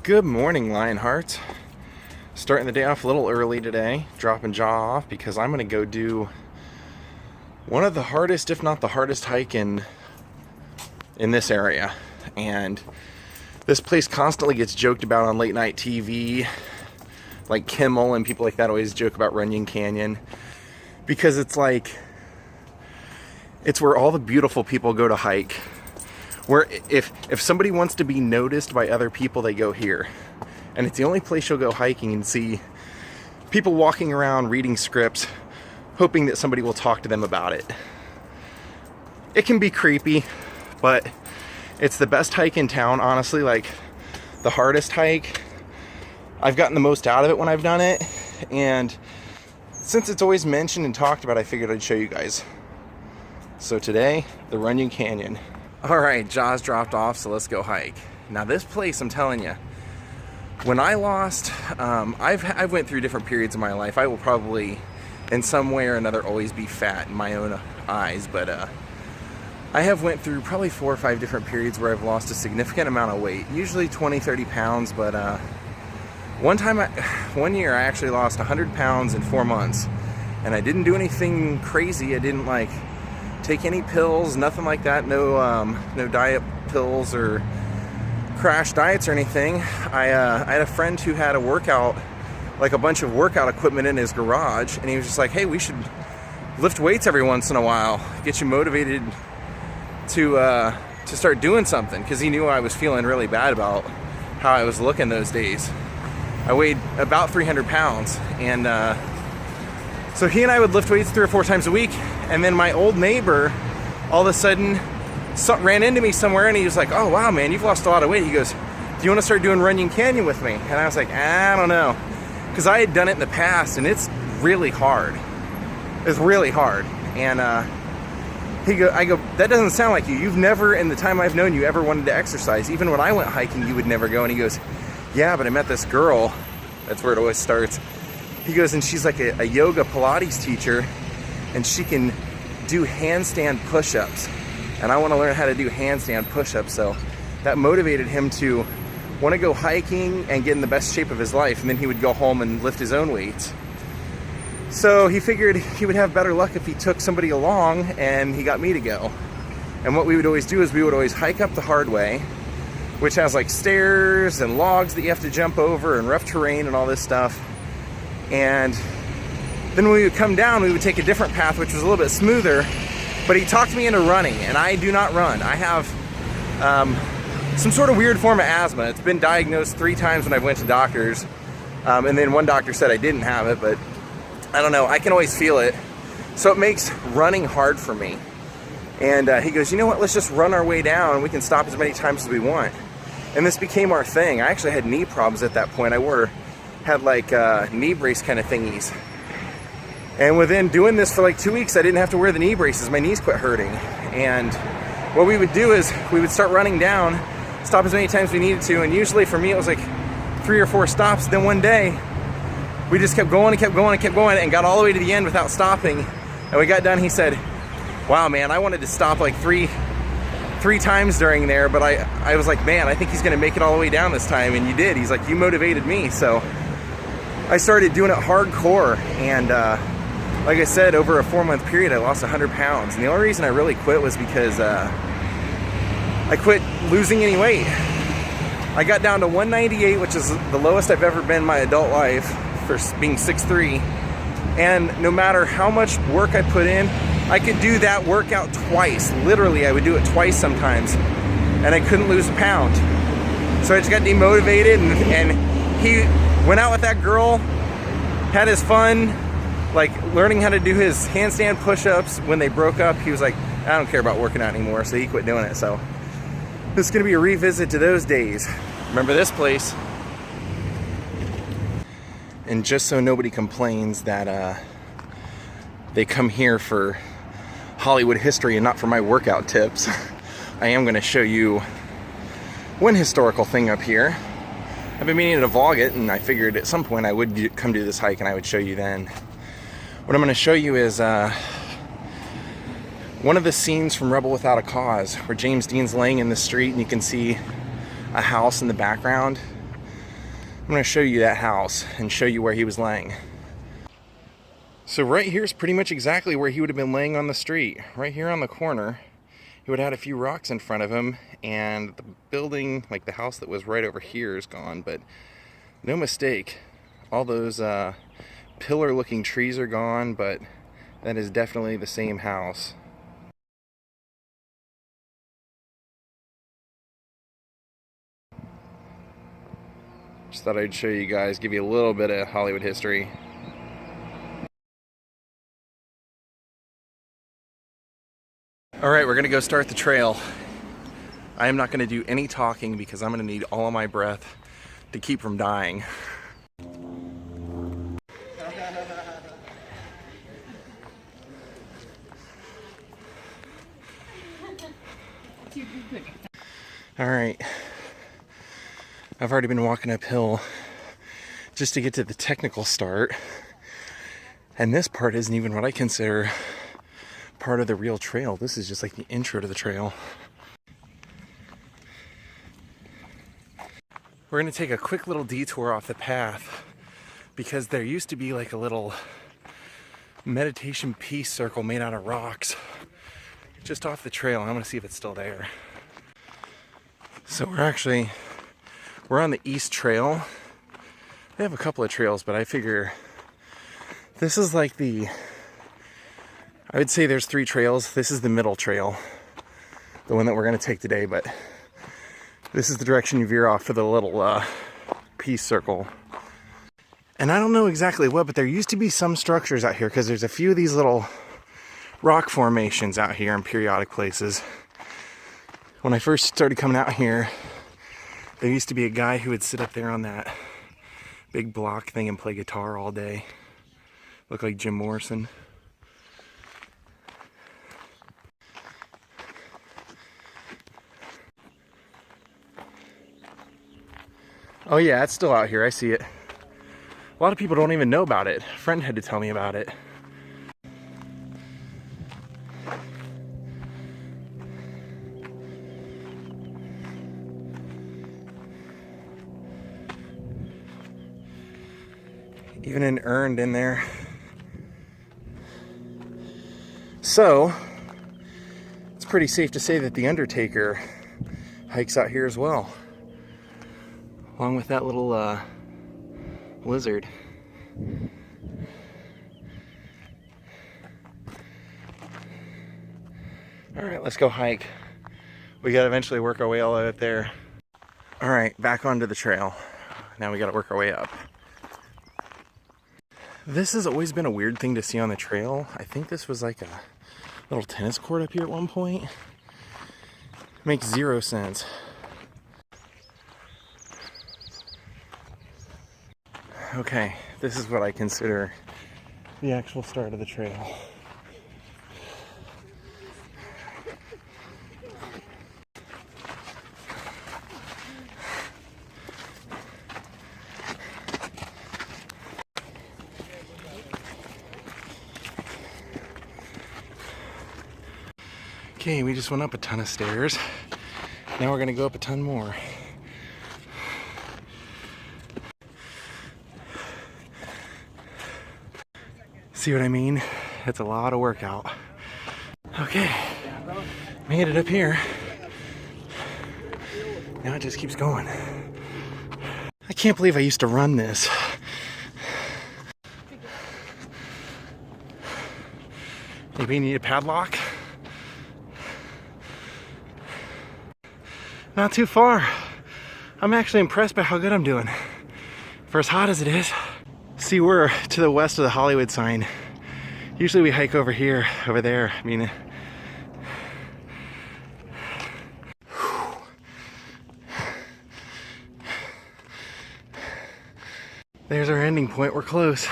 Good morning, Lionhearts. Starting the day off a little early today, dropping Jaw off because I'm going to go do one of the hardest, if not the hardest hike in this area. And this place constantly gets joked about on late night TV, like Kimmel and people like that always joke about Runyon Canyon, because it's where all the beautiful people go to hike. Where if somebody wants to be noticed by other people, they go here. And it's the only place you'll go hiking and see people walking around reading scripts, hoping that somebody will talk to them about it. It can be creepy, but it's the best hike in town, honestly. Like, the hardest hike. I've gotten the most out of it when I've done it. And since it's always mentioned and talked about, I figured I'd show you guys. So today, the Runyon Canyon. Alright, Jaw's dropped off, so let's go hike. Now this place, I'm telling you, when I lost, I've went through different periods of my life. I will probably, in some way or another, always be fat in my own eyes, but I have went through probably 4 or 5 different periods where I've lost a significant amount of weight, usually 20, 30 pounds, but one year I actually lost 100 pounds in 4 months, and I didn't do anything crazy. I didn't take any pills, nothing like that, no diet pills or crash diets or anything. I had a friend who had a bunch of workout equipment in his garage, and he was just like, hey, we should lift weights every once in a while, get you motivated to start doing something, because he knew I was feeling really bad about how I was looking those days. I weighed about 300 pounds, and so he and I would lift weights 3 or 4 times a week. And then my old neighbor all of a sudden ran into me somewhere, and he was like, oh wow man, you've lost a lot of weight. He goes, do you want to start doing Runyon Canyon with me? And I was like, I don't know, because I had done it in the past and it's really hard. It's really hard. And I go, that doesn't sound like you. You've never, in the time I've known you, ever wanted to exercise. Even when I went hiking, you would never go. And he goes, yeah, but I met this girl. That's where it always starts. He goes, and she's like a yoga Pilates teacher, and she can do handstand push-ups. And I want to learn how to do handstand push-ups. So that motivated him to want to go hiking and get in the best shape of his life. And then he would go home and lift his own weights. So he figured he would have better luck if he took somebody along, and he got me to go. And what we would always do is we would always hike up the hard way, which has like stairs and logs that you have to jump over and rough terrain and all this stuff. And then when we would come down, we would take a different path, which was a little bit smoother. But he talked me into running, and I do not run. I have some sort of weird form of asthma. It's been diagnosed 3 times when I went to doctors. And then one doctor said I didn't have it, but I don't know. I can always feel it. So it makes running hard for me. And he goes, you know what, let's just run our way down, and we can stop as many times as we want. And this became our thing. I actually had knee problems at that point. I had like knee brace kind of thingies. And within doing this for like 2 weeks, I didn't have to wear the knee braces. My knees quit hurting. And what we would do is we would start running down, stop as many times as we needed to. And usually for me, it was like 3 or 4 stops. Then one day, we just kept going and kept going and kept going, and got all the way to the end without stopping. And we got done, he said, wow, man, I wanted to stop like three times during there, but I was like, man, I think he's gonna make it all the way down this time. And you did. He's like, you motivated me. So I started doing it hardcore, and like I said, over a 4-month period, I lost 100 pounds. And the only reason I really quit was because I quit losing any weight. I got down to 198, which is the lowest I've ever been in my adult life for being 6'3". And no matter how much work I put in, I could do that workout twice. Literally, I would do it twice sometimes, and I couldn't lose a pound. So I just got demotivated, and he went out with that girl, had his fun, like learning how to do his handstand push-ups. When they broke up, he was like, I don't care about working out anymore, so he quit doing it. So this is gonna be a revisit to those days. Remember this place. And just so nobody complains that they come here for Hollywood history and not for my workout tips, I am going to show you one historical thing up here. I've been meaning to vlog it, and I figured at some point I would come do this hike and I would show you then. What I'm going to show you is one of the scenes from Rebel Without a Cause, where James Dean's laying in the street and you can see a house in the background. I'm going to show you that house and show you where he was laying. So right here is pretty much exactly where he would have been laying on the street. Right here on the corner, he would have had a few rocks in front of him, and the building, like the house that was right over here, is gone, but no mistake. All those pillar-looking trees are gone, but that is definitely the same house. Just thought I'd show you guys, give you a little bit of Hollywood history. Alright, we're gonna go start the trail. I am not gonna do any talking because I'm gonna need all of my breath to keep from dying. Alright, I've already been walking uphill just to get to the technical start, and this part isn't even what I consider part of the real trail. This is just like the intro to the trail. We're gonna take a quick little detour off the path because there used to be like a little meditation peace circle made out of rocks just off the trail. I'm gonna see if it's still there. So we're on the east trail. They have a couple of trails, but I figure this is like I would say there's 3 trails. This is the middle trail, the one that we're gonna take today, but this is the direction you veer off for the little peace circle. And I don't know exactly what, but there used to be some structures out here because there's a few of these little rock formations out here in periodic places. When I first started coming out here, there used to be a guy who would sit up there on that big block thing and play guitar all day. Looked like Jim Morrison. Oh yeah, it's still out here. I see it. A lot of people don't even know about it. A friend had to tell me about it. Even an urn in there. So, it's pretty safe to say that the Undertaker hikes out here as well, along with that little lizard. All right, let's go hike. We gotta eventually work our way all the way up there. All right, back onto the trail. Now we gotta work our way up. This has always been a weird thing to see on the trail. I think this was like a little tennis court up here at one point. Makes 0 sense. Okay, this is what I consider the actual start of the trail. Okay, we just went up a ton of stairs. Now we're gonna go up a ton more. See what I mean? It's a lot of workout. Okay, made it up here. Now it just keeps going. I can't believe I used to run this. Maybe you need a padlock? Not too far. I'm actually impressed by how good I'm doing for as hot as it is. See, we're to the west of the Hollywood sign. Usually we hike over here, over there. I mean, there's our ending point. We're close.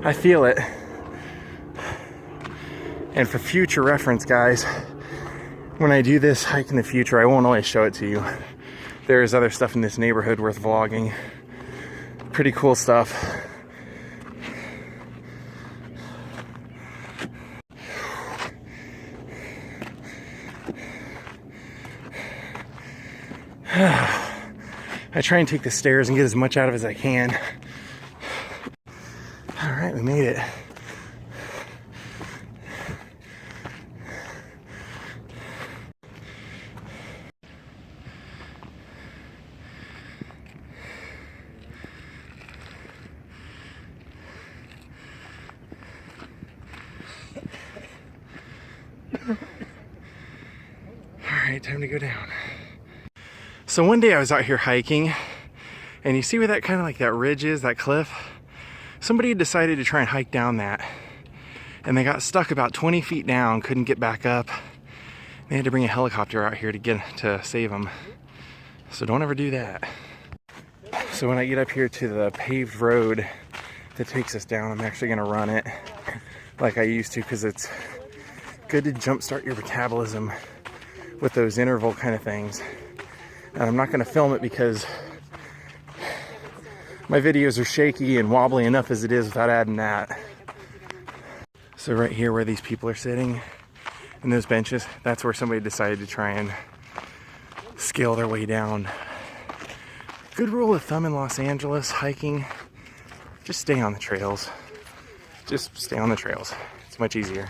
I feel it. And for future reference, guys, when I do this hike in the future, I won't always show it to you. There is other stuff in this neighborhood worth vlogging. Pretty cool stuff. I try and take the stairs and get as much out of as I can. All right, we made it. Alright, time to go down. So one day I was out here hiking, and you see where that kind of like that ridge is, that cliff? Somebody had decided to try and hike down that, and they got stuck about 20 feet down, couldn't get back up. They had to bring a helicopter out here to save them. So don't ever do that. So when I get up here to the paved road that takes us down, I'm actually gonna run it like I used to, because it's good to jumpstart your metabolism with those interval kind of things. And I'm not gonna film it because my videos are shaky and wobbly enough as it is without adding that. So right here where these people are sitting in those benches, that's where somebody decided to try and scale their way down. Good rule of thumb in Los Angeles hiking, just stay on the trails. Just stay on the trails. It's much easier.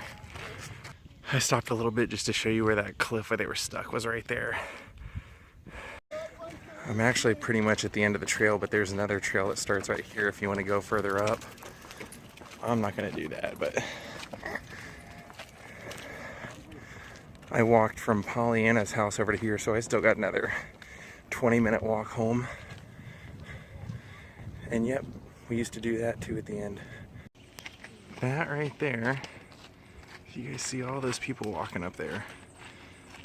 I stopped a little bit just to show you where that cliff where they were stuck was right there. I'm actually pretty much at the end of the trail, but there's another trail that starts right here if you want to go further up. I'm not going to do that, but I walked from Pollyanna's house over to here, so I still got another 20-minute walk home. And yep, we used to do that too at the end. That right there, you guys see all those people walking up there.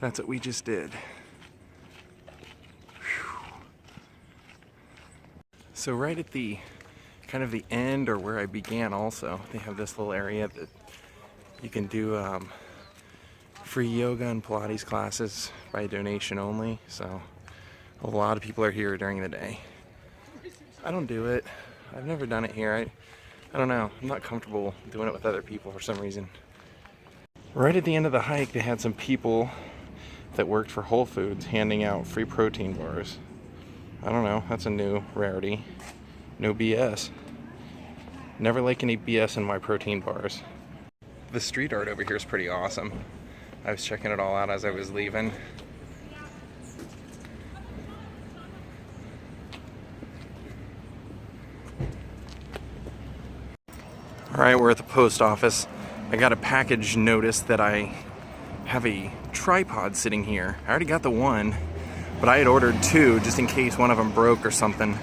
That's what we just did. So right at the kind of the end, or where I began also, they have this little area that you can do free yoga and Pilates classes by donation only. So a lot of people are here during the day. I don't do it. I've never done it here. I don't know. I'm not comfortable doing it with other people for some reason. Right at the end of the hike, they had some people that worked for Whole Foods handing out free protein bars. I don't know, that's a new rarity. No BS. Never like any BS in my protein bars. The street art over here is pretty awesome. I was checking it all out as I was leaving. Alright, we're at the post office. I got a package notice that I have a tripod sitting here. I already got the one, but I had ordered two just in case one of them broke or something.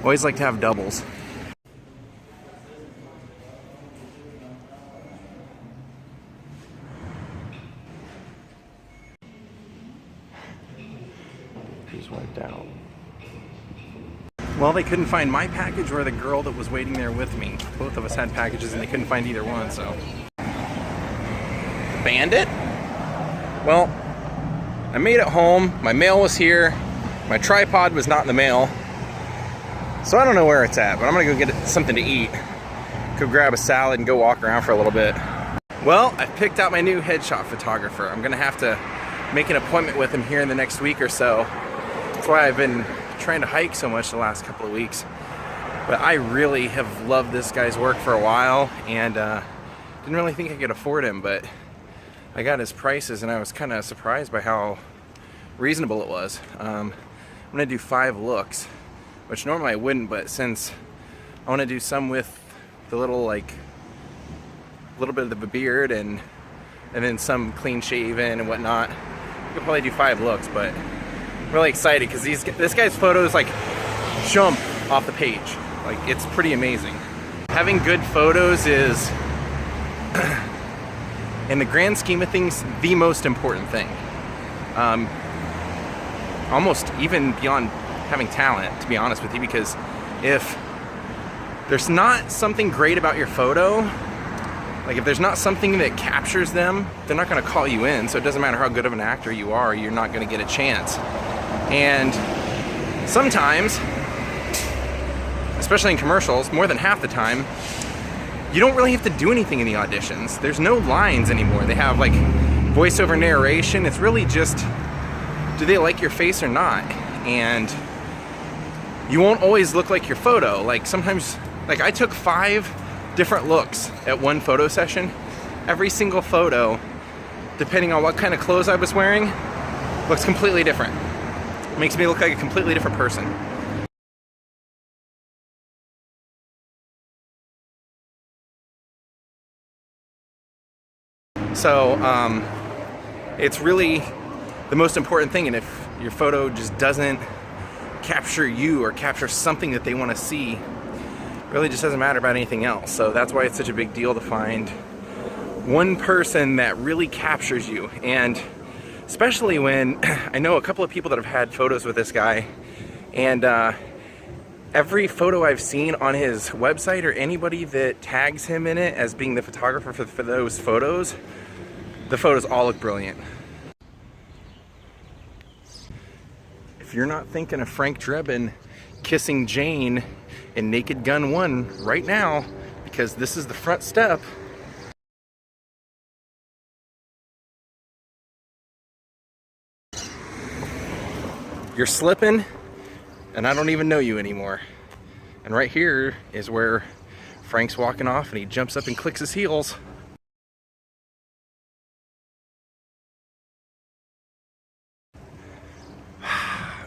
Always like to have doubles. Just wiped out. Well, they couldn't find my package or the girl that was waiting there with me. Both of us had packages and they couldn't find either one, so. Bandit? Well, I made it home. My mail was here. My tripod was not in the mail. So I don't know where it's at, but I'm gonna go get something to eat. Go grab a salad and go walk around for a little bit. Well, I picked out my new headshot photographer. I'm gonna have to make an appointment with him here in the next week or so. That's why I've been trying to hike so much the last couple of weeks. But I really have loved this guy's work for a while, and didn't really think I could afford him, but I got his prices and I was kind of surprised by how reasonable it was. I'm gonna do 5 looks, which normally I wouldn't, but since I want to do some with the little bit of the beard and then some clean shaven and whatnot, I could probably do 5 looks. But I'm really excited because this guy's photos like jump off the page. Like, it's pretty amazing. Having good photos is in the grand scheme of things the most important thing. Almost even beyond having talent, to be honest with you, because if there's not something great about your photo, like if there's not something that captures them, they're not going to call you in. So it doesn't matter how good of an actor you are, you're not going to get a chance. And sometimes, especially in commercials, more than half the time, you don't really have to do anything in the auditions. There's no lines anymore. They have like voiceover narration. It's really just, do they like your face or not? And you won't always look like your photo. Like sometimes, like I took 5 different looks at one photo session. Every single photo, depending on what kind of clothes I was wearing, looks completely different. It makes me look like a completely different person. So it's really the most important thing, and if your photo just doesn't capture you or capture something that they want to see, it really just doesn't matter about anything else. So that's why it's such a big deal to find one person that really captures you. And especially when I know a couple of people that have had photos with this guy, and every photo I've seen on his website or anybody that tags him in it as being the photographer for those photos, the photos all look brilliant. If you're not thinking of Frank Drebin kissing Jane in Naked Gun 1 right now, because this is the front step. You're slipping, and I don't even know you anymore. And right here is where Frank's walking off and he jumps up and clicks his heels.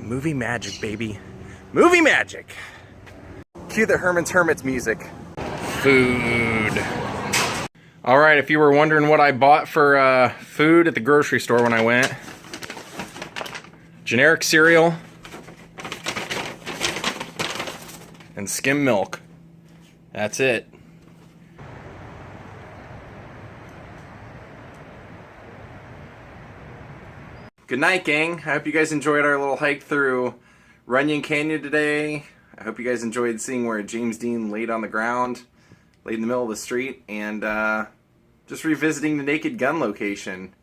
Movie magic, baby. Movie magic! Cue the Herman's Hermits music. Food. Alright, if you were wondering what I bought for food at the grocery store when I went, generic cereal and skim milk. That's it. Good night, gang. I hope you guys enjoyed our little hike through Runyon Canyon today. I hope you guys enjoyed seeing where James Dean laid on the ground, laid in the middle of the street, and just revisiting the Naked Gun location.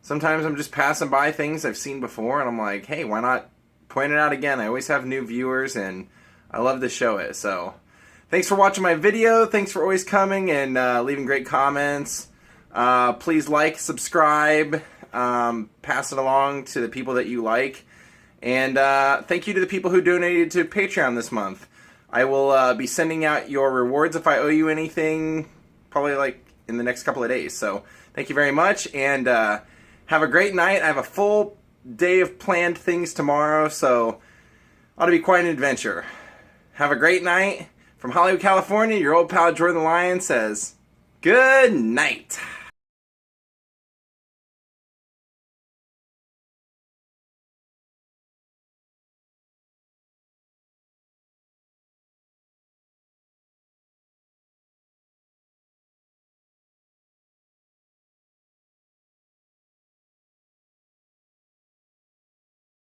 Sometimes I'm just passing by things I've seen before, and I'm like, hey, why not point it out again? I always have new viewers, and I love to show it. So thanks for watching my video. Thanks for always coming and leaving great comments. Please like, subscribe, pass it along to the people that you like. And thank you to the people who donated to Patreon this month. I will be sending out your rewards if I owe you anything, probably like in the next couple of days. So thank you very much, and have a great night. I have a full day of planned things tomorrow, so ought to be quite an adventure. Have a great night. From Hollywood, California, your old pal Jordan the Lion says, good night.